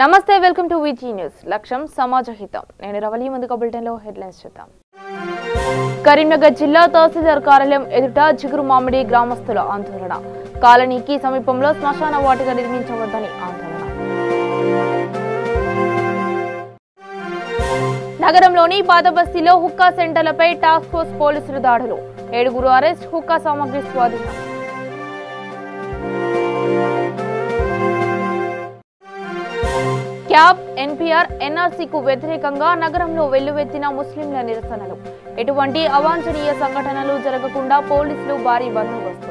నమస్తే welcome to విజీ news లక్ష్యం సమాజ హితం నేను రవలి ముందుగా బులెటిన్ లో హెడ్లైన్స్ చూద్దాం కరీంనగర్ జిల్లా తహసీల్దార్ కార్యాలయం ఎదుట చిగురు మామిడి గ్రామస్తుల ఆందోళన కాలనీకి సమీపంలో శ్మశాన వాటిక నిర్మించవద్దని ఆందోళన నగరంలోని పాతబస్తీలో హుక్కా సెంటర్లపై టాస్క్ ఫోర్స్ పోలీసులు దాడులు 7 అరెస్ట్ హుక్కా సామగ్రి స్వాధీనం క్యాబ్ ఎన్పీఆర్ ఎన్ఆర్సీకు వ్యతిరేకంగా నగరంలో వెల్లువెత్తిన ముస్లింల నిరసనలు ఎటువంటి అవాంఛనీయ సంఘటనలు జరగకుండా పోలీసులు భారీ బందోబస్తు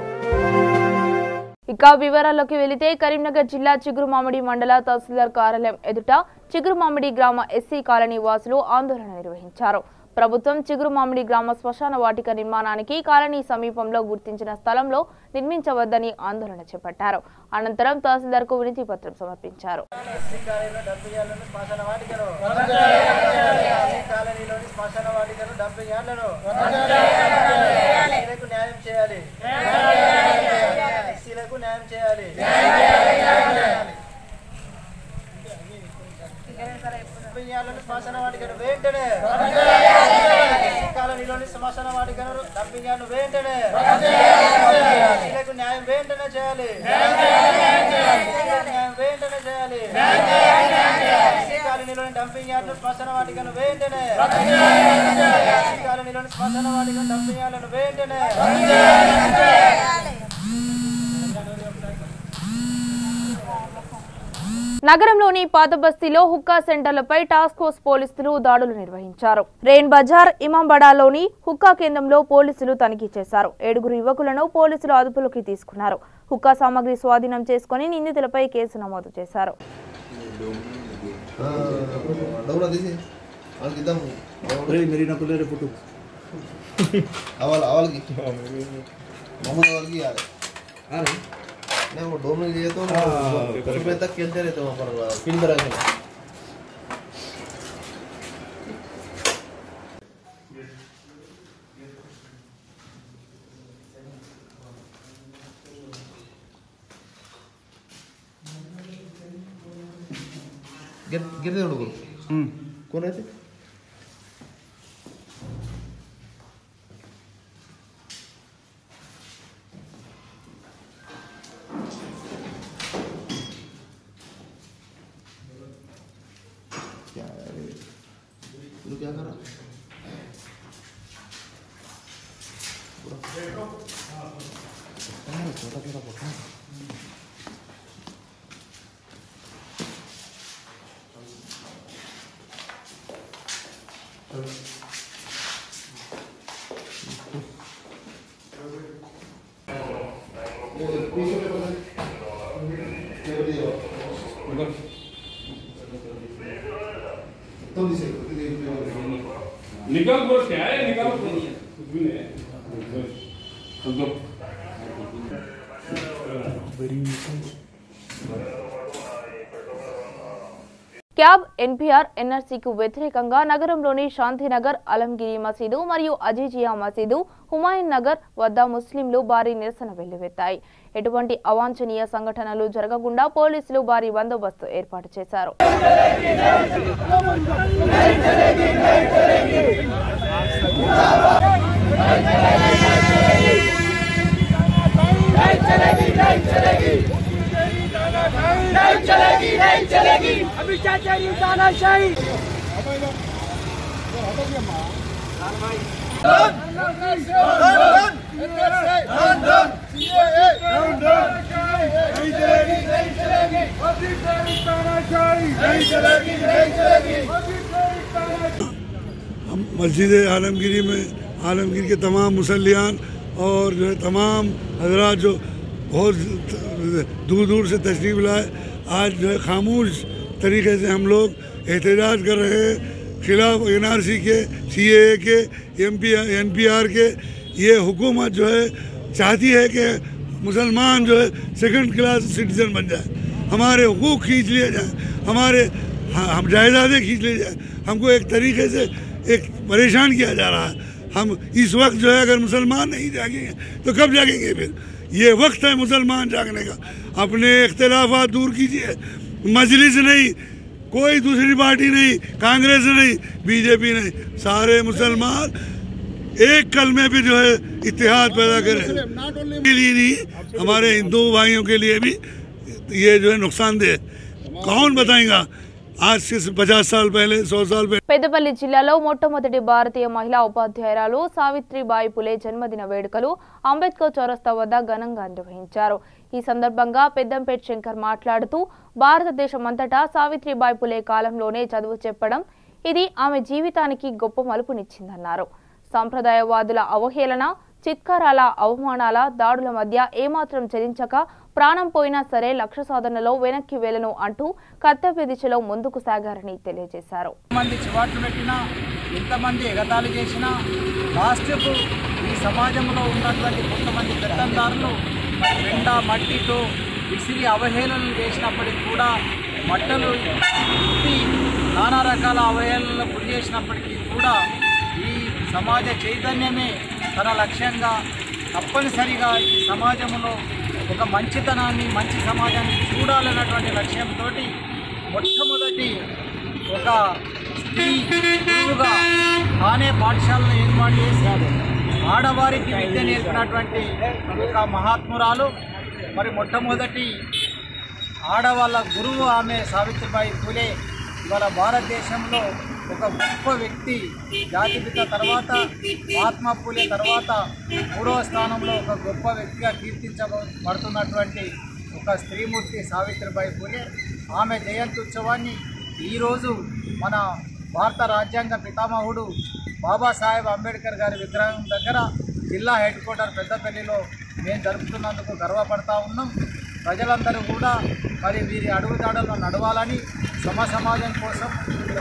ఇక వివరాల్లోకి వెళితే కరీంనగర్ జిల్లా చిగురుమామిడి మండల తహసీల్దార్ కార్యాలయం ఎదుట చిగురుమామిడి గ్రామ ఎస్సీ కాలనీ వాసులు ఆందోళన నిర్వహించారు ప్రభుత్వం చిగురుమామిడి గ్రామ శ్మశాన వాటిక నిర్మాణానికి కాలనీ సమీపంలో గుర్తించిన స్థలంలో నిర్మించవద్దని ఆందోళన చేపట్టారు అనంతరం తహసీల్దార్కు వినతి పత్రం సమర్పించారు శ్మశాన వాటికను వెంటనే కాలనీలోని శ్మశాన వాటికను డంపింగ్ వెంటనే న్యాయం వెంటనే చేయాలి న్యాయం వెంటనే చేయాలి కాలనీలోని డంపింగ్ యార్డును శ్మశాన వాటికను వెంటనే కాలనీలోని శ్మశాన వాటికను డంపింగ్ యార్డులను వెంటనే నగరంలోని పాతబస్తీలో హుక్కా సెంటర్లపై టాస్క్ ఫోర్స్ పోలీసులు దాడులు నిర్వహించారు రెయిన్ బజార్ ఇమాంబడాలోని హుక్కా కేంద్రంలో పోలీసులు తనిఖీ చేశారు 7 యువకులను పోలీసులు అదుపులోకి తీసుకున్నారు హుక్కా సామగ్రి స్వాధీనం చేసుకుని నిందితులపై కేసు నమోదు చేశారు नहीं वो डोम लिए तो सुबह तक खेलते रहते वहाँ पर फिल्म तरह से गिर दे लोग कौन रहते क्या करा छोटा छोटा पत्थर निकाल बोल क्या है निकाल कुछ भी नहीं है समझो క్యాబ్ ఎన్పీఆర్ ఎన్ఆర్సీకు వ్యతిరేకంగా నగరంలోని శాంతినగర్ అలంగిరి మసీదు మరియు అజీజియా మసీదు హుమాయూన్ నగర్ వద్ద ముస్లింలు భారీ నిరసన వెల్లువెత్తాయి ఎటువంటి అవాంఛనీయ సంఘటనలు జరగకుండా పోలీసులు భారీ బందోబస్తు ఏర్పాటు చేశారు नहीं चलेगी नहीं चलेगी अभी चाचारी तानाशाही हम मस्जिद आलमगिरी में आलमगिर के तमाम मुसल्लियान और जो है तमाम हजरात जो बहुत दूर दूर से तशरीफ़ लाए आज जो है खामोश तरीके से हम लोग एहतजाज कर रहे हैं खिलाफ एनआरसी के सीएए के एनपीआर के ये हुकूमत जो है चाहती है कि मुसलमान जो है सेकंड क्लास सिटीजन बन जाए हमारे हुकूक खींच लिए जाए हमारे हम जायदादें खींच लिए जाए हमको एक तरीके से एक परेशान किया जा रहा है हम इस वक्त जो है अगर मुसलमान नहीं जागेंगे तो कब जागेंगे फिर ये वक्त है मुसलमान जागने का अपने इख्तिलाफात दूर कीजिए मजलिस नहीं कोई दूसरी पार्टी नहीं, कांग्रेस नहीं, बीजेपी नहीं, सारे मुसलमान एक कलमे पे जो है इत्तेहाद पैदा करें के लिए नहीं, हमारे हिंदू भाइयों के लिए भी ये जो है नुकसानदेह। कौन बताएगा आज से 50 साल पहले 100 साल पहले। పెద్దపల్లి జిల్లాలో మొట్టమొదటి భారతీయ మహిళా ఉపాధ్యాయురాలు సావిత్రిబాయి పులే జన్మదిన వేడుకలు అంబేద్కర్ చౌరస్తా వద్ద ఘనంగా నిర్వహించారు। ఈ సందర్భంగా పెద్దంపేట శంకర్ మాట్లాడుతూ భారతదేశమంతటా సావిత్రిబాయి పులే కాలంలోనే చదువు చెప్పడం ఇది ఆమె జీవితానికి గొప్ప మలుపునిచ్చిందన్నారు। సంప్రదాయవాదుల అవహేళన, చిత్కారాల, అవమానాల, దాడుల మధ్య ఏమాత్రం చెలించక ప్రాణం పోయినా సరే లక్ష్య సాధనలో వెనక్కి వెళ్ళను అంటూ కర్తవ్య దిశలో ముందుకు సాగారని తెలియజేశారు। మంది చివాట్లు పెట్టినా, ఎంతమంది ఎగతాళి చేసినా లాస్ట్కు ఈ సమాజంలో ఉన్నటువంటి కొంతమంది పెత్తందారులు ఎండ మట్టితో విసిరి అవహేళనలు చేసినప్పటికీ కూడా మట్టలు పుట్టి నానా రకాల అవహేళనలు గురి చేసినప్పటికీ కూడా ఈ సమాజ చైతన్యమే తన లక్ష్యంగా తప్పనిసరిగా ఈ సమాజంలో ఒక మంచితనాన్ని, మంచి సమాజాన్ని చూడాలన్నటువంటి లక్ష్యంతో మొట్టమొదటి ఒక స్త్రీ గురువుగా తానే పాఠశాలను ఏర్పాటు చేశాడు। ఆడవారికి విద్య నేర్పినటువంటి ఒక మహాత్మురాలు, మరి మొట్టమొదటి ఆడవాళ్ళ గురువు ఆమె సావిత్రిబాయి పూలే। ఇవాళ భారతదేశంలో ఒక గొప్ప వ్యక్తి, జాతిపిత తర్వాత మహాత్మా పూలే తర్వాత 3వ స్థానంలో ఒక గొప్ప వ్యక్తిగా కీర్తించబడుతున్నటువంటి ఒక స్త్రీమూర్తి సావిత్రిబాయి పూలే। ఆమె జయంతి ఉత్సవాన్ని ఈరోజు మన భారత రాజ్యాంగ పితామహుడు బాబాసాహెబ్ అంబేద్కర్ గారి విగ్రహం దగ్గర జిల్లా హెడ్ క్వార్టర్ పెద్దపల్లిలో మేము జరుపుతున్నందుకు గర్వపడతా ఉన్నాం। ప్రజలందరూ కూడా మరి వీరి అడుగుదాడల్లో నడవాలని, సమాజం కోసం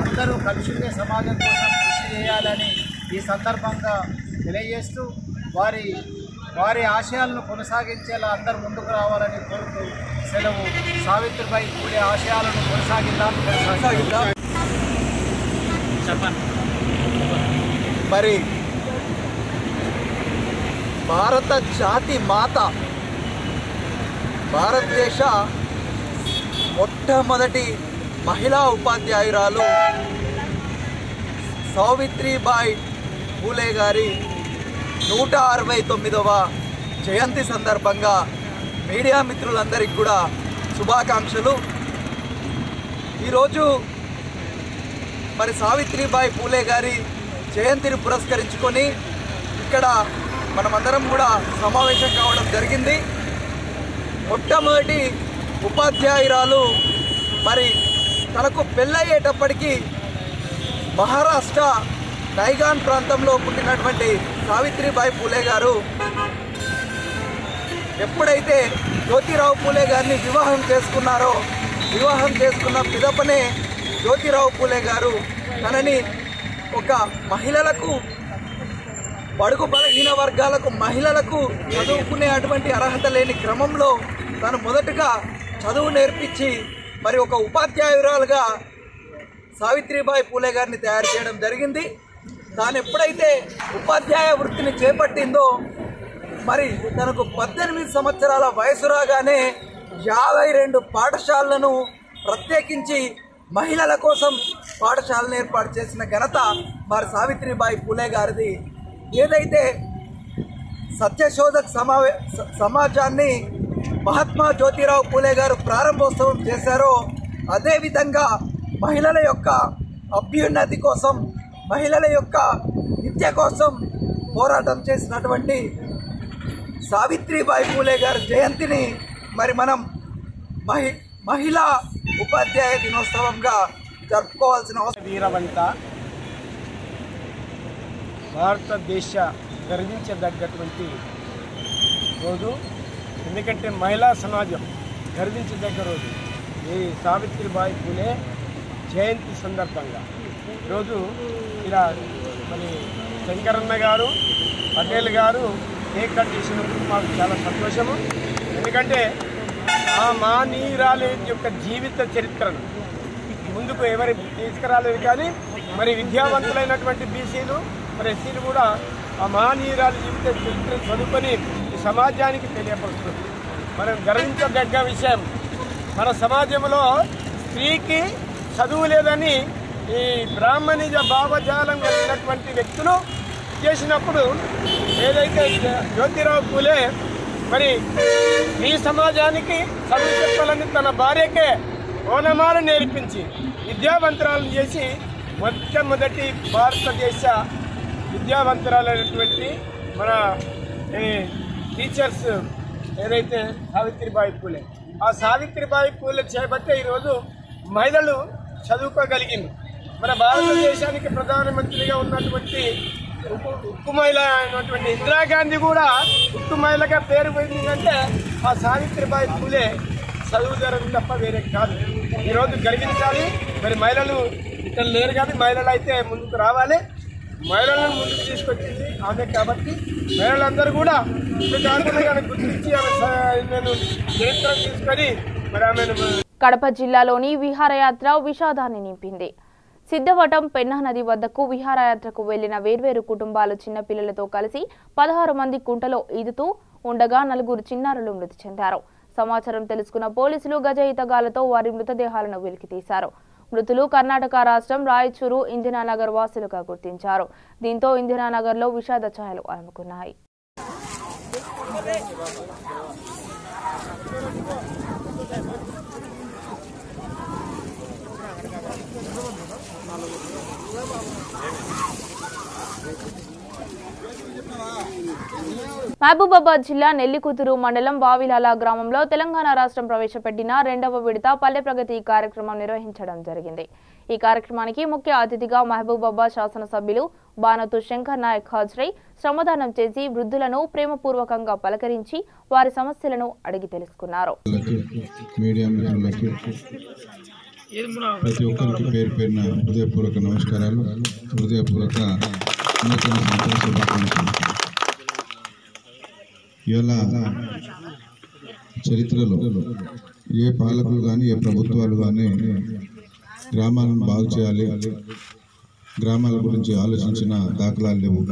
అందరూ కలిసి ఉండే సమాజం కోసం కృషి చేయాలని ఈ సందర్భంగా తెలియజేస్తూ వారి ఆశయాలను కొనసాగించేలా అందరూ ముందుకు రావాలని కోరుతూ సెలవు। సావిత్రిబాయి పూలే ఆశయాలను కొనసాగిద్దాం। మరి భారత జాతి మాత, భారతదేశ మొట్టమొదటి మహిళా ఉపాధ్యాయురాలు సావిత్రిబాయి పూలే గారి 169వ జయంతి సందర్భంగా మీడియా మిత్రులందరికీ కూడా శుభాకాంక్షలు। ఈరోజు మరి సావిత్రిబాయి పూలే గారి జయంతిని పురస్కరించుకొని ఇక్కడ మనమందరం కూడా సమావేశం కావడం జరిగింది। మొట్టమొదటి ఉపాధ్యాయురాలు మరి తనకు పెళ్ళయ్యేటప్పటికీ మహారాష్ట్ర నైగాన్ ప్రాంతంలో పుట్టినటువంటి సావిత్రిబాయి పూలే గారు ఎప్పుడైతే జ్యోతిరావు పూలే గారిని వివాహం చేసుకున్నారో, వివాహం చేసుకున్న పిదపనే జ్యోతిరావు పూలే గారు తనని ఒక మహిళలకు, బడుగు బలహీన వర్గాలకు, మహిళలకు చదువుకునే అటువంటి అర్హత లేని క్రమంలో తను మొదటగా చదువు నేర్పించి మరి ఒక ఉపాధ్యాయురాలుగా సావిత్రిబాయి పూలే గారిని తయారు చేయడం జరిగింది। తాను ఎప్పుడైతే ఉపాధ్యాయ వృత్తిని చేపట్టిందో మరి తనకు 18 సంవత్సరాల వయసు రాగానే 52 పాఠశాలలను ప్రత్యేకించి మహిళల కోసం పాఠశాలను ఏర్పాటు చేసిన ఘనత మరి సావిత్రిబాయి పూలే గారిది। ఏదైతే సత్యశోధక్ సమాజాన్ని మహాత్మా జ్యోతిరావు పూలే గారు ప్రారంభోత్సవం చేశారో, అదేవిధంగా మహిళల యొక్క అభ్యున్నతి కోసం, మహిళల యొక్క విద్య కోసం పోరాటం చేసినటువంటి సావిత్రిబాయి పూలే గారి జయంతిని మరి మనం మహిళా ఉపాధ్యాయ దినోత్సవంగా జరుపుకోవాల్సిన అవసరం। వీరవంత భారతదేశ గర్వించదగ్గటువంటి రోజు, ఎందుకంటే మహిళా సమాజం గర్వించదగ్గ రోజు ఈ సావిత్రిబాయి పూలే జయంతి సందర్భంగా ఈరోజు ఇలా మరి శంకరన్న గారు, పటేల్ గారు కేక్ కట్ చేసినందుకు మాకు చాలా సంతోషము। ఎందుకంటే ఆ మహనీయురాలి యొక్క జీవిత చరిత్రను ముందుకు ఎవరు తీసుకురాలేదు, కానీ మరి విద్యావంతులైనటువంటి బీసీలు మరి ఎస్సీలు కూడా ఆ మహనీయురాలి జీవిత చరిత్రను చదువుకొని ఈ సమాజానికి తెలియపరుస్తుంది। మనం గర్వించదగ్గ విషయం, మన సమాజంలో స్త్రీకి చదువు లేదని ఈ బ్రాహ్మణిజ భావజాలం కలిగినటువంటి వ్యక్తులు చేసినప్పుడు ఏదైతే జ్యోతిరావు పూలే మరి ఈ సమాజానికి చదువు చెప్పాలని తన భార్యకే ఓనమాలు నేర్పించి విద్యావంతురాలను చేసి మొట్టమొదటి భారతదేశ విద్యావంతురాలైనటువంటి మన టీచర్స్ ఏదైతే సావిత్రిబాయి పూలే, ఆ సావిత్రిబాయి పూలే చేపట్టే ఈరోజు మహిళలు చదువుకోగలిగింది. మన భారతదేశానికి ప్రధానమంత్రిగా ఉన్నటువంటి ఉక్కు మహిళ అయినటువంటి ఇందిరాగాంధీ కూడా ఉక్కు మహిళగా పేరు పోయిందంటే ఆ సావిత్రిబాయి పూలే చదువు జరగదు తప్ప వేరే కాదు. ఈరోజు గర్వించాలి. మరి మహిళలు ఇక్కడ లేరు కానీ మహిళలు అయితే ముందుకు రావాలి. మహిళలను ముందుకు తీసుకొచ్చింది ఆమె కాబట్టి మహిళలందరూ కూడా ఇప్పుడు గుర్తించి ఆమెను చరిత్ర తీసుకొని మరి ఆమెను. కడప జిల్లాలోని విహారయాత్ర విషాదాన్ని నింపింది. సిద్ధవటం పెన్నా నది వద్దకు విహారయాత్రకు వెళ్లిన వేర్వేరు కుటుంబాలు చిన్నపిల్లలతో కలిసి 16 మంది కుంటలో ఈదుతూ ఉండగా 4 చిన్నారులు మృతి చెందారు. సమాచారం తెలుసుకున్న పోలీసులు గజ ఈతగాలతో వారి మృతదేహాలను వెలికితీశారు. మృతులు కర్ణాటక రాష్ట్రం రాయచూరు ఇందిరానగర్ వాసులుగా గుర్తించారు. దీంతో ఇందిరానగర్లో విషాద ఛాయలు అలుముకున్నాయి. మహబూబాబాద్ జిల్లా నెల్లికుదురు మండలం వావిలాల గ్రామంలో తెలంగాణ రాష్ట్రం ప్రవేశపెట్టిన 2వ విడత పల్లె ప్రగతి కార్యక్రమం నిర్వహించడం జరిగింది. ఈ కార్యక్రమానికి ముఖ్య అతిథిగా మహబూబాబాద్ శాసనసభ్యులు బానతు శంకర్ నాయక్ హాజరై శ్రమదానం చేసి వృద్ధులను ప్రేమపూర్వకంగా పలకరించి వారి సమస్యలను అడిగి తెలుసుకున్నారు. ప్రతి ఒక్కరికి పేరు పేరున హృదయపూర్వక నమస్కారాలు, హృదయపూర్వక నూతన సంవత్సర శుభాకాంక్షలు. ఇవాళ చరిత్రలో ఏ పాలకులు కానీ ఏ ప్రభుత్వాలు కానీ గ్రామాలను బాగు చేయాలి, గ్రామాల గురించి ఆలోచించిన దాఖలాలు లేవు.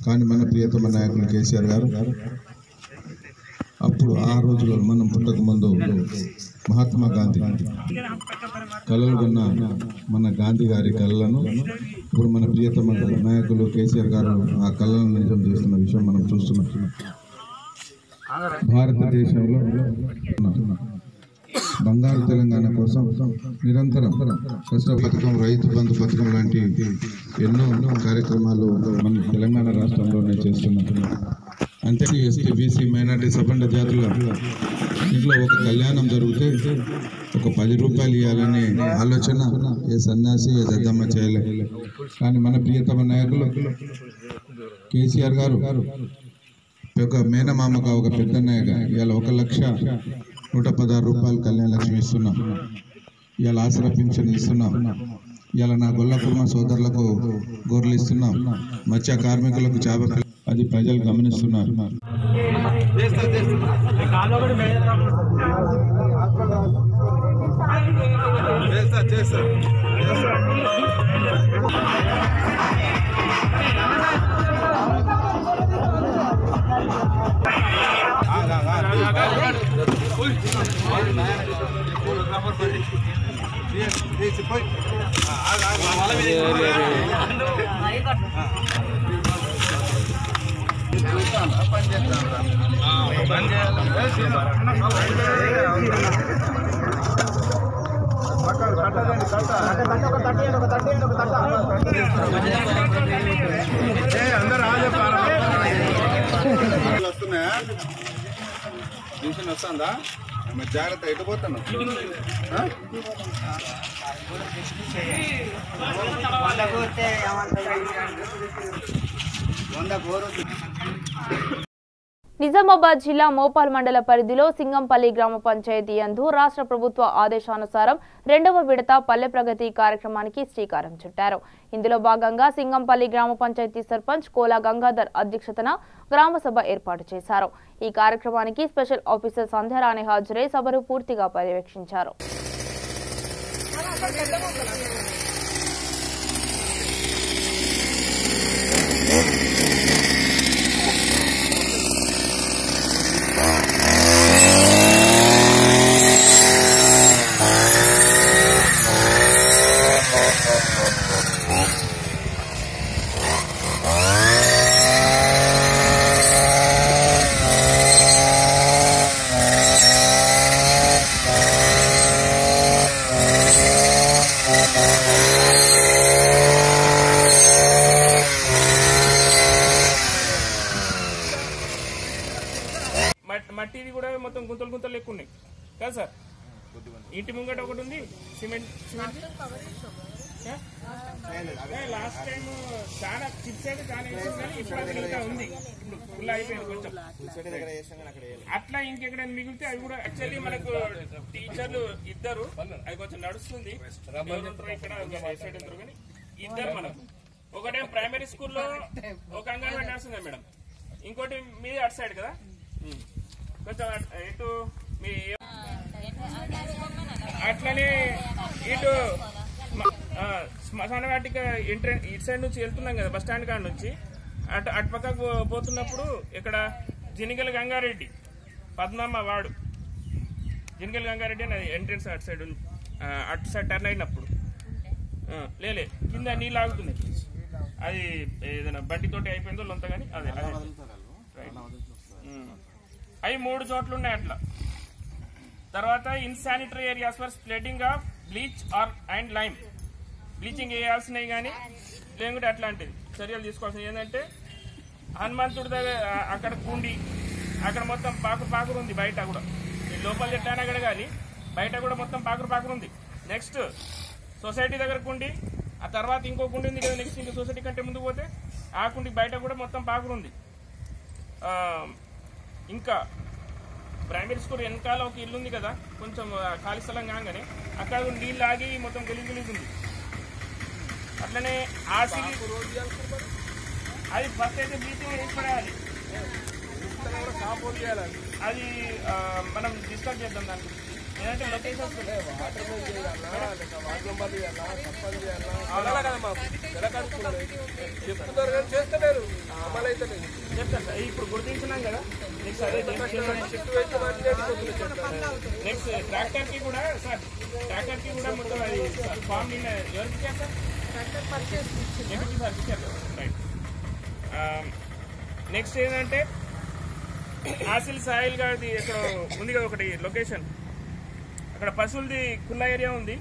కానీ మన ప్రియతమ నాయకులు కేసీఆర్ గారు అప్పుడు ఆ రోజుల్లో మనం పుట్టక ముందు మహాత్మా గాంధీ కళలు కన్న మన గాంధీ గారి కళలను ఇప్పుడు మన ప్రియతమ నాయకులు కేసీఆర్ గారు ఆ కళలను నిజం చేస్తున్న విషయం మనం చూస్తున్నాం. భారతదేశంలో బంగారు తెలంగాణ కోసం నిరంతరం కష్ట పథకం, రైతు బంధు పథకం లాంటి ఎన్నో కార్యక్రమాలు మన తెలంగాణ రాష్ట్రంలోనే చేస్తున్నాం. అంతే ఎస్టీ, బీసీ, మైనార్టీ, సబండ జాతుల ఇంట్లో ఒక కళ్యాణం జరిగితే ఒక 10 రూపాయలు ఇవ్వాలనే ఆలోచన ఏ సన్యాసి ఏ దద్దమ్మ చేయలేదు. కానీ మన ప్రియతమ నాయకులు కేసీఆర్ గారు ఒక మేనమామగా ఒక పెద్దన్నయ్యగా ఇవాళ 1,116 రూపాయలు కళ్యాణ లక్ష్మి ఇస్తున్నాం. ఇవాళ ఆసరా పింఛన్ ఇస్తున్నాం. ఇవాళ నా గొల్ల కుర్మ సోదరులకు గొర్రెలు ఇస్తున్నాం. మత్స్య కార్మికులకు చేప, అది ప్రజలు గమనిస్తున్నారు. వస్తుందా జాగ్రత్త ఎటుపోతాను. నిజామాబాద్ జిల్లా మోపాల్ మండల పరిధిలో సింగంపల్లి గ్రామ పంచాయతీ యందు రాష్ట్ర ప్రభుత్వ ఆదేశానుసారం 2వ విడత పల్లె ప్రగతి కార్యక్రమానికి శ్రీకారం చుట్టారు. ఇందులో భాగంగా సింగంపల్లి గ్రామ పంచాయతీ సర్పంచ్ కోలా గంగాధర్ అధ్యక్షతన గ్రామ సభ ఏర్పాటు చేశారు. ఈ కార్యక్రమానికి స్పెషల్ ఆఫీసర్ సంధ్యారాణి హాజరై సభను పూర్తిగా పర్యవేక్షించారు. ఇంటి ముంగట ఒకటి ఉంది సిమెంట్ లాస్ట్ టైం చాలా చిప్స్ అయితే చాలా వేసింది కానీ ఇప్పుడు అది ఇంకా ఉంది, ఇప్పుడు ఫుల్ అయిపోయింది కొంచెం. అట్లా ఇంకెక్కడైనా మిగిలితే అవి కూడా యాక్చువల్లీ మనకు టీచర్లు ఇద్దరు, అది కొంచెం నడుస్తుంది ఇక్కడ సైడ్ ఇద్దరు కానీ ఇద్దరు మనకు. ఒకటేం ప్రైమరీ స్కూల్లో ఒక అంగన్వాడీ నడుస్తుంది మేడం, ఇంకోటి మీది అటు సైడ్ కదా కొంచెం ఇటు మీ అట్లనే ఇటు శ్మశాన వాటిక ఎంట్రెన్స్ ఇటు సైడ్ నుంచి వెళ్తున్నాం కదా బస్ స్టాండ్ కాడ నుంచి అటు పక్కకు పోతున్నప్పుడు ఇక్కడ జినిగల గంగారెడ్డి పద్మమ్మ వాడు జినిగల గంగారెడ్డి అని ఎంట్రెన్స్ అటు సైడ్ టర్న్ అయినప్పుడు లేలే కింద నీళ్ళు ఆగుతున్నాయి, అది ఏదైనా బండితోటి అయిపోయిందో లొంత కానీ అదే అదే అవి 3 చోట్ల ఉన్నాయి అట్లా. తర్వాత insanitary areas for spreading of bleach and lime, bleaching వేయాల్సినవి కానీ లేకుంటే అట్లాంటివి చర్యలు తీసుకోవాల్సినవి. ఏంటంటే హనుమంతుడి దగ్గర అక్కడ కుండి అక్కడ మొత్తం పాకురు ఉంది, బయట కూడా లోపల చెట్టాను అక్కడ కానీ బయట కూడా మొత్తం పాకురు ఉంది. నెక్స్ట్ సొసైటీ దగ్గర కుండి, ఆ తర్వాత ఇంకో కుండి ఉంది కదా నెక్స్ట్ ఇంకో సొసైటీ కంటే ముందుకు పోతే ఆ కుండి బయట కూడా మొత్తం పాకురు ఉంది. ఇంకా ప్రైమరీ స్కూల్ వెనకాల ఒక ఇల్లు ఉంది కదా కొంచెం ఖాళీ స్థలం కాగానే అక్కడ నీళ్ళు ఆగి మొత్తం గలీజ్ ఉంది. అట్లనే అది ఫస్ట్ అయితే బ్లీచింగ్ వేసిపడేయాలి, అది మనం డిస్కస్ చేద్దాం దాని గురించి. ఏంటంటే లొకేషన్స్ చేస్తలేరు చెప్తాను సార్, ఇప్పుడు గుర్తించినాం కదా నెక్స్ట్ అదే నెక్స్ట్ ట్రాక్టర్ కి కూడా సార్, ట్రాక్టర్ కి కూడా మొత్తం అది ఫామ్ నిన్న ఎవరికి ఇచ్చారు సార్? ఎంపీకి సార్ ఇచ్చారు రైట్. నెక్స్ట్ ఏంటంటే ఆసిల్ సాయిల్ గారిది ఇక్కడ ఉంది కదా ఒకటి లొకేషన్, అక్కడ పశువులది కుల్లా ఏరియా ఉంది,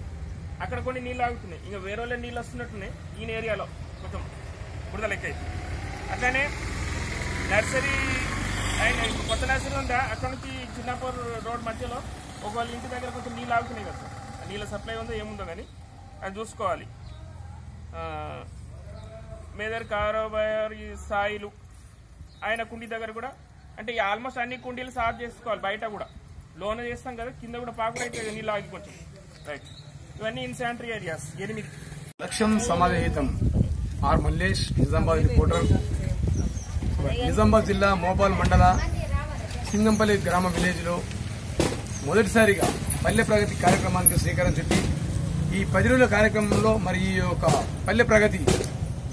అక్కడ కొన్ని నీళ్ళు ఆగుతున్నాయి, ఇంకా వేరే వాళ్ళ నీళ్ళు వస్తున్నట్టున్నాయి ఈయన ఏరియాలో కొంచెం బురద లెక్క. అట్లానే నర్సరీ అండ్ కొత్త నర్సరీ ఉందా అక్కడ నుంచి చిన్నాపూర్ రోడ్ మధ్యలో ఒక వాళ్ళ ఇంటి దగ్గర కొంచెం నీళ్ళు ఆగుతున్నాయి కదా సార్, నీళ్ళ సప్లై ఉందో ఏముందో కానీ అది చూసుకోవాలి. మేదర్ కారోబార్ సాయిలు ఆయన కుండీ దగ్గర కూడా అంటే ఆల్మోస్ట్ అన్ని కుండీలు సాఫ్ చేసుకోవాలి, బయట కూడా లోన చేస్తాం కదా కింద కూడా పాకులు అయితే నీళ్ళు ఆగి కొంచెం రైట్. ఇవన్నీ ఇన్సానిటరీ ఏరియాస్ 8. లక్ష్యం సమాజహితం. R Mallesh, Nizamabad reporter. నిజామాబాద్ జిల్లా మోపాల్ మండల సింగంపల్లి గ్రామ విలేజ్లో మొదటిసారిగా పల్లె ప్రగతి కార్యక్రమానికి శ్రీకారం చుట్టి ఈ 10 రోజుల కార్యక్రమంలో మరి ఈ యొక్క పల్లె ప్రగతి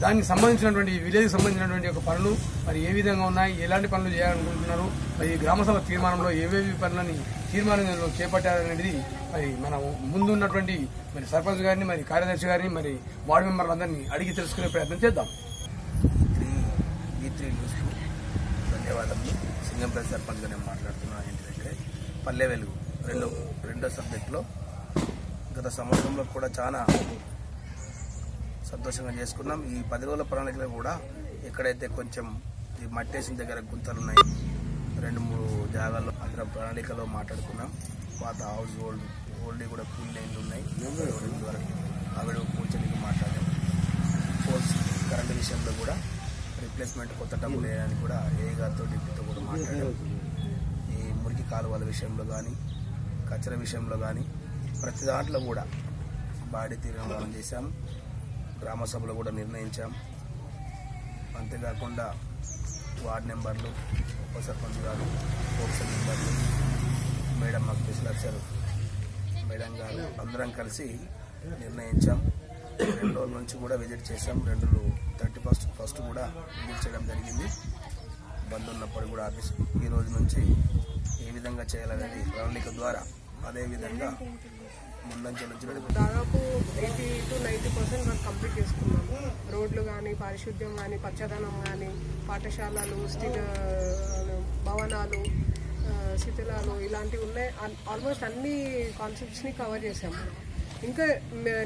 దానికి సంబంధించినటువంటి విలేజ్కి సంబంధించినటువంటి ఒక పనులు మరి ఏ విధంగా ఉన్నాయి, ఎలాంటి పనులు చేయాలనుకుంటున్నారు, మరి గ్రామసభ తీర్మానంలో ఏవేవి పనులని తీర్మానంలో చేపట్టారనేది మరి మన ముందు ఉన్నటువంటి మరి సర్పంచ్ గారిని మరి కార్యదర్శి గారిని మరి వార్డు మెంబర్లందరినీ అడిగి తెలుసుకునే ప్రయత్నం చేద్దాం. ధన్యవాదాలు. సింగంపల్లి సర్పంచ్గా నేను మాట్లాడుతున్నాను. ఇంటి దగ్గరే పల్లె వెలుగు రెండో సబ్జెక్టులో గత సంవత్సరంలో కూడా చాలా సంతోషంగా చేసుకున్నాం. ఈ 10 రోజుల ప్రణాళికలో కూడా ఎక్కడైతే కొంచెం ఈ మట్టేసిన దగ్గర గుంతలు ఉన్నాయి 2-3 జాగాల్లో అందరం ప్రణాళికలో మాట్లాడుకున్నాం. పాత హౌస్ ఓల్డ్ కూడా కూల్ లైన్లు ఉన్నాయి వరకు ఆవిడ కూర్చొని మాట్లాడాం. పోల్స్ కరెంటు విషయంలో కూడా రీప్లేస్మెంట్ కొత్త డబ్బులు వేయడానికి కూడా ఏ గారితో డిప్యూతో కూడా మాట్లాడాం. ఈ మురికి కాలువల విషయంలో కానీ కచ్చర విషయంలో కానీ ప్రతి దాంట్లో కూడా బాడీ తీర్మానం చేశాం. గ్రామ సభలో కూడా నిర్ణయించాం. అంతేకాకుండా వార్డు నెంబర్లు, ఉప సర్పంచ్ గారు, కౌన్సిల్ మెంబర్లు, మేడం మాకు స్పెషల్ ఆఫీసర్ మేడం గారు అందరం కలిసి నిర్ణయించాం. 2 రోజుల నుంచి కూడా విజిట్ చేశాం. 31st కూడా విజిట్ చేయడం జరిగింది. బంద్ ఉన్నప్పుడు కూడా ఆఫీస్ ఈ రోజు నుంచి ఏ విధంగా చేయాలనేది ప్రణాళిక ద్వారా అదేవిధంగా ముందంచెలు దాదాపు 80 to 90% వర్క్ కంప్లీట్ చేసుకున్నాము. రోడ్లు కానీ, పారిశుద్ధ్యం కానీ, పచ్చదనం కానీ, పాఠశాలలు, భవనాలు, శిథిలాలు ఇలాంటివి ఉన్నాయి. ఆల్మోస్ట్ అన్ని కాన్సెప్ట్స్ని కవర్ చేసాము. ఇంకా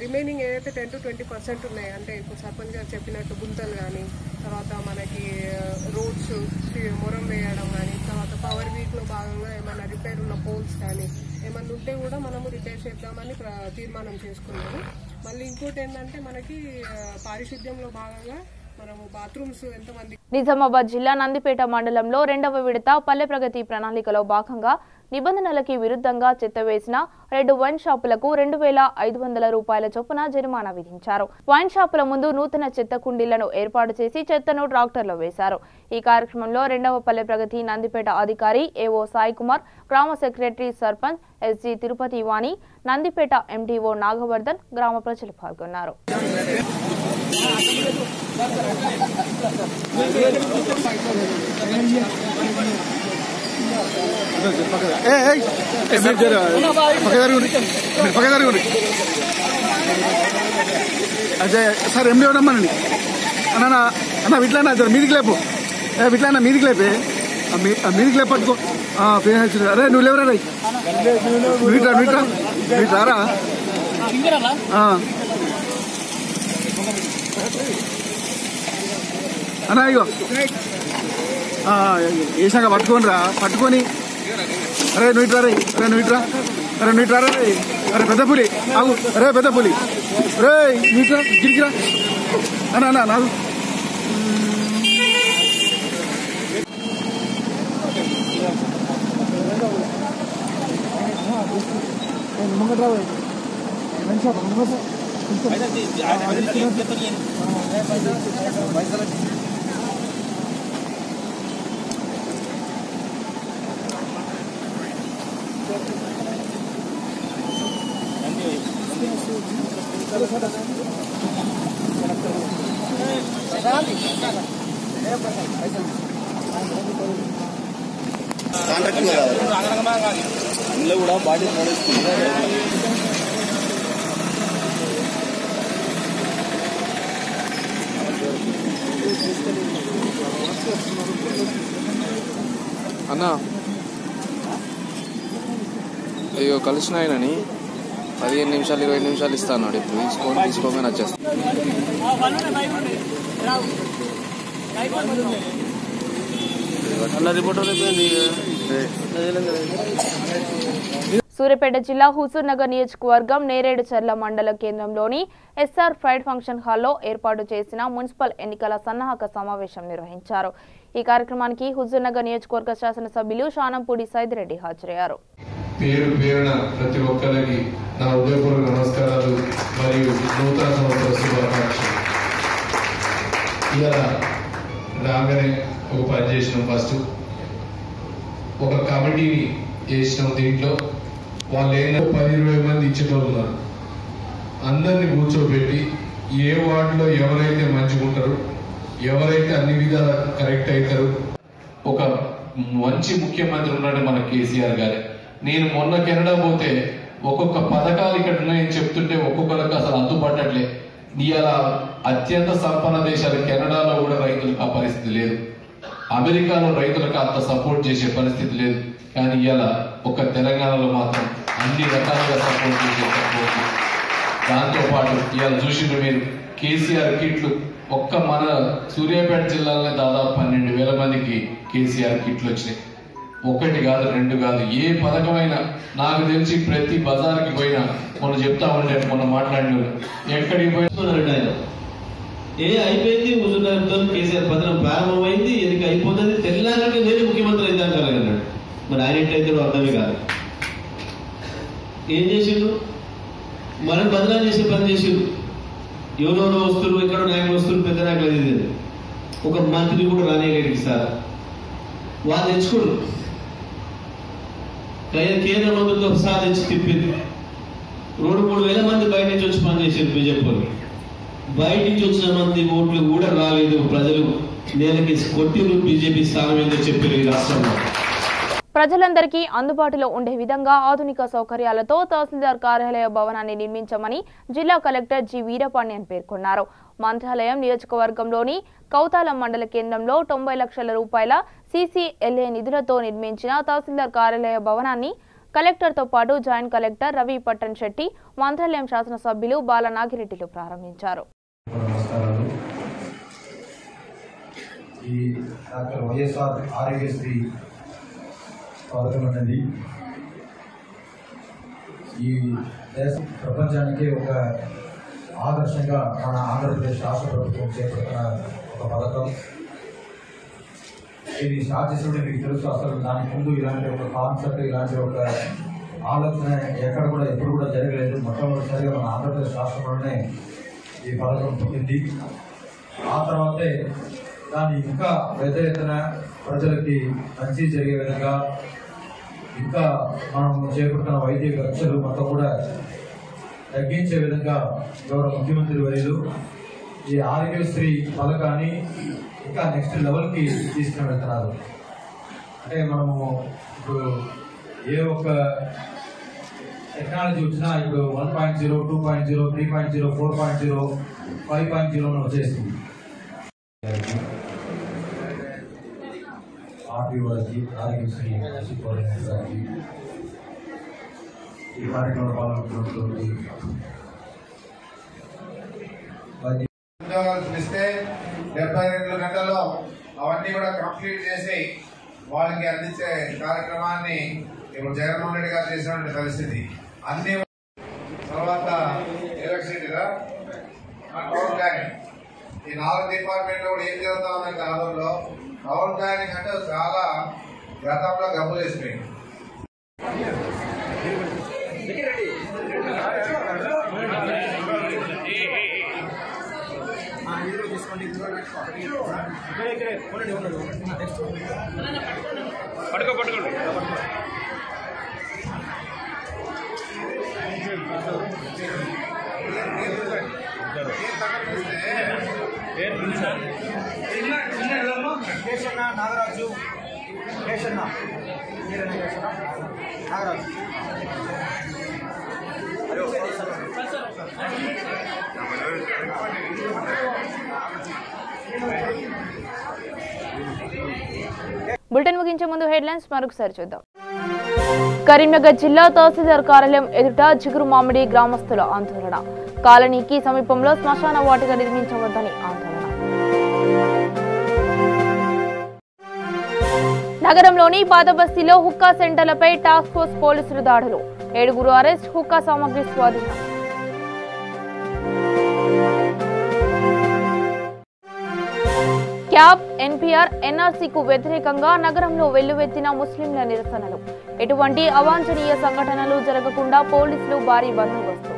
రిమైనింగ్ ఏదైతే 10 to 20% ఉన్నాయి, అంటే ఇప్పుడు సర్పంచ్ గారు చెప్పినట్టు గుంతలు కానీ, తర్వాత మనకి రోడ్స్ మొరం వేయడం కానీ, తర్వాత పవర్ వీక్లో భాగంగా ఏమైనా రిపేర్ ఉన్న పోల్స్ కానీ ఏమైనా ఉంటే కూడా మనము రిపేర్ చేద్దామని తీర్మానం చేసుకున్నాము. మళ్ళీ ఇంకోటి ఏంటంటే మనకి పారిశుద్ధ్యంలో భాగంగా మనము బాత్రూమ్స్ ఎంతమంది. నిజామాబాద్ జిల్లా నందిపేట మండలంలో 2వ విడత పల్లె ప్రగతి ప్రణాళికలో భాగంగా నిబంధనలకి విరుద్ధంగా చెత్త వేసిన 2 వైన్ షాపులకు 2,500 రూపాయల చొప్పున జరిమానా విధించారు. వైన్ షాపుల ముందు నూతన చెత్త కుండీలను ఏర్పాటు చేసి చెత్తను ట్రాక్టర్లో వేశారు. ఈ కార్యక్రమంలో 2వ పల్లె ప్రగతి నందిపేట అధికారి ఏఓ సాయి కుమార్, గ్రామ సెక్రటరీ సర్పంచ్ ఎస్జి తిరుపతి వాణి, నందిపేట ఎంటీఓ నాగవర్ధన్, గ్రామ ప్రజలు పాల్గొన్నారు. సార్ ఎండి ఉన్నామనండి అన్న అన్న విట్లన్నా మీదికి లేపు విట్లన్నా మీదికి లేపే మీదికి లేపు పట్టుకో అరే నువ్వు లేవరా రై మీట్రా మీట్రా మీట్రారా అన్నా ఇగో వేసాక పట్టుకోని రా పట్టుకొని అరే నువ్వు ఇట్రా రే అరే నువ్వు ఇట్రా అరే నువ్వు ఇట్రా రే అరే పెద్ద పులి ఆగు అరే పెద్ద పులి రే నువ్వు గిరికిరా అన్నా అన్నా నాకు ఇందులో కూడా బాడీ నడుస్తుంది. అన్నా అయ్యో కలిసిన ఆయనని 15 నిమిషాలు 20 నిమిషాలు ఇస్తా అన్నాడు. ఇప్పుడు తీసుకోమని వచ్చేస్తా. సూర్యాపేట జిల్లా హుజూర్ నగర్ నియోజకవర్గం నేరేడుచర్ల మండల కేంద్రంలోని ఎస్ఆర్ ఫ్రైడ్ ఫంక్షన్ హాల్లో ఏర్పాటు చేసిన మున్సిపల్ ఎన్నికల సన్నాహక సమావేశం నిర్వహించారు. ఈ కార్యక్రమానికి హుజూర్ నగర్ నియోజకవర్గ శాసనసభ్యులు శానంపూడి సైదిరెడ్డి హాజరయ్యారు. పేరు పేరున ప్రతి ఒక్కరికి నా హృదయపూర్వక నమస్కారాలు మరియు నూతన సంవత్సర శుభాకాంక్షలు. ఇలా రాగానే ఒక పని చేసినాం. ఫస్ట్ ఒక కమిటీని చేసినాం. దీంట్లో వాళ్ళు ఏంటో 10-20 మంది ఇచ్చేటోళ్ళు ఉన్నారు. అందరినీ కూర్చోబెట్టి ఏ వార్డులో ఎవరైతే మంచిగా ఉంటారు, ఎవరైతే అన్ని విధాల కరెక్ట్ అవుతారు. ఒక మంచి ముఖ్యమంత్రి ఉన్నాడు మన కేసీఆర్ గారే. నేను మొన్న కెనడా పోతే ఒక్కొక్క పథకాలు ఇక్కడ ఉన్నాయని చెప్తుంటే ఒక్కొక్కరికి అసలు అందుపట్టట్లే. ఇవాళ అత్యంత సంపన్న దేశాలు కెనడాలో కూడా రైతులకు ఆ పరిస్థితి లేదు. అమెరికాలో రైతులకు అంత సపోర్ట్ చేసే పరిస్థితి లేదు. కానీ ఇవాళ ఒక తెలంగాణలో మాత్రం అన్ని రకాలుగా సపోర్ట్ చేసే సపోర్ట్. దాంతోపాటు ఇవాళ చూసిండ్రు మీరు కేసీఆర్ కిట్లు ఒక్క మన సూర్యాపేట జిల్లాలోనే దాదాపు 12,000 మందికి కేసీఆర్ కిట్లు వచ్చినాయి. 1 కాదు 2 కాదు, ఏ పథకమైనా నాకు తెలిసి ప్రతి బజార్కి పోయినా మొన్న చెప్తా ఉంటే మొన్న మాట్లాడిన ఎక్కడికి పోయినా అయిపోయింది. హుజూర్నగర్తో కేసీఆర్ పథకం ప్రారంభమైంది, ఎన్నిక అయిపోతుంది, తెల్లారంటే నేనే ముఖ్యమంత్రి అయితే అన్నాడు. మరి ఆయన ఎట్లయితే అర్థమే కాదు. ఏం చేసిండు? మనం బదనాలు చేసే పని చేసిండు. ఎవరెవరో వస్తున్నారు, ఎక్కడో నాయకులు వస్తున్నారు, పెద్ద నాయకులు అది ఒక మంత్రి కూడా రానేయలేడు సార్. వాళ్ళు తెచ్చుకోరు. కేంద్ర మంత్రితో ఒకసారి తెచ్చి తిప్పింది. 2-3 మంది బయట నుంచి వచ్చి పనిచేసారు బీజేపీ. బయట నుంచి వచ్చిన మంది ఓట్లు కూడా రాలేదు. ప్రజలు నేలకి కొట్టి బీజేపీ స్థానం ఏంటో చెప్పారు ఈ రాష్ట్రంలో. ప్రజలందరికీ అందుబాటులో ఉండే విధంగా ఆధునిక సౌకర్యాలతో తహసీల్దార్ కార్యాలయ భవనాన్ని నిర్మించామని జిల్లా కలెక్టర్ జి వీరపాండ్యన్ పేర్కొన్నారు. మంత్రాలయం నియోజకవర్గంలోని కౌతాలం మండల కేంద్రంలో 90 లక్షల రూపాయల CCLA నిధులతో నిర్మించిన తహసీల్దార్ కార్యాలయ భవనాన్ని కలెక్టర్తో పాటు జాయింట్ కలెక్టర్ రవి పట్టణ్ శెట్టి, మంత్రాలయం శాసనసభ్యులు బాల నాగిరెడ్డిలు ప్రారంభించారు. ఈ డాక్టర్ వైఎస్ఆర్ ఆరోగ్యశ్రీ పథకం అనేది ఈ దేశ ప్రపంచానికే ఒక ఆదర్శంగా మన ఆంధ్రప్రదేశ్ రాష్ట్ర ప్రభుత్వం చేపడుతున్న ఒక పథకం. ఇది స్టార్ట్ చేసినప్పుడు మీకు తెలుసు, అసలు దానికి ముందు ఇలాంటి ఒక కాన్సెప్ట్, ఇలాంటి ఒక ఆలోచన ఎక్కడ కూడా ఎప్పుడు కూడా జరగలేదు. మొట్టమొదటిసారిగా మన ఆంధ్రప్రదేశ్ రాష్ట్రంలోనే ఈ పథకం పుట్టింది. ఆ తర్వాతే దాన్ని ఇంకా పెద్ద ఎత్తున ప్రజలకి మంచి జరిగే విధంగా ఇంకా మనం చేపడుతున్న వైద్య ఖర్చులు మొత్తం కూడా తగ్గించే విధంగా గౌరవ ముఖ్యమంత్రి వర్యులు ఈ ఆరోగ్యశ్రీ పథకాన్ని ఇంకా నెక్స్ట్ లెవెల్కి తీసుకుని వెళ్తున్నారు. అంటే మనము ఇప్పుడు ఏ ఒక్క టెక్నాలజీ వచ్చినా ఇప్పుడు 1.0, 2.0, 3.0, 4.0, 5.0 వచ్చేసింది. ఆర్టీఓకి ఆరోగ్యశ్రీ గారికి ఈ కార్యక్రమంలో పాల్గొంటున్నటువంటి ఉద్యోగాలు ఇస్తే 72 గంటల్లో అవన్నీ కూడా కంప్లీట్ చేసి వాళ్ళకి అందించే కార్యక్రమాన్ని ఇప్పుడు జగన్మోహన్ రెడ్డి గారు చేసినటువంటి పరిస్థితి. అన్ని తర్వాత ఎలక్ట్రిసిటీగా టౌన్ ప్లానింగ్, ఈ 4 డిపార్ట్మెంట్లో కూడా ఏం జరుగుతా ఉందంటే ఆంధ్రలో టౌన్ ప్లానింగ్ అంటే చాలా గతంలో గబ్బులు వేసిపోయింది. నాగరాజు బులెటిన్ ముగించే ముందు హెడ్లైన్స్ మరొకసారి చూద్దాం. కరీంనగర్ జిల్లా తహసీల్దార్ కార్యాలయం ఎదుట చిగురు మామిడి గ్రామస్తుల ఆందోళన. కాలనీకి సమీపంలో శ్మశాన వాటిక నిర్మించవద్దని ఆందోళన. నగరంలోని పాత బస్తీలో హుక్కా సెంటర్లపై టాస్క్ ఫోర్స్ పోలీసులు దాడులు. 7 అరెస్ట్, హుక్కా సామగ్రి స్వాధీనం. క్యాబ్, ఎన్పీఆర్, ఎన్ఆర్సీకు వ్యతిరేకంగా నగరంలో వెల్లువెత్తిన ముస్లింల నిరసనలు. ఎటువంటి అవాంఛనీయ సంఘటనలు జరగకుండా పోలీసులు భారీ బందోబస్తు.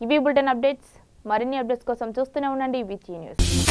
ఇవి బులెటిన్ అప్డేట్స్. మరిన్ని అప్డేట్స్ కోసం చూస్తూనే ఉండండి విటి న్యూస్.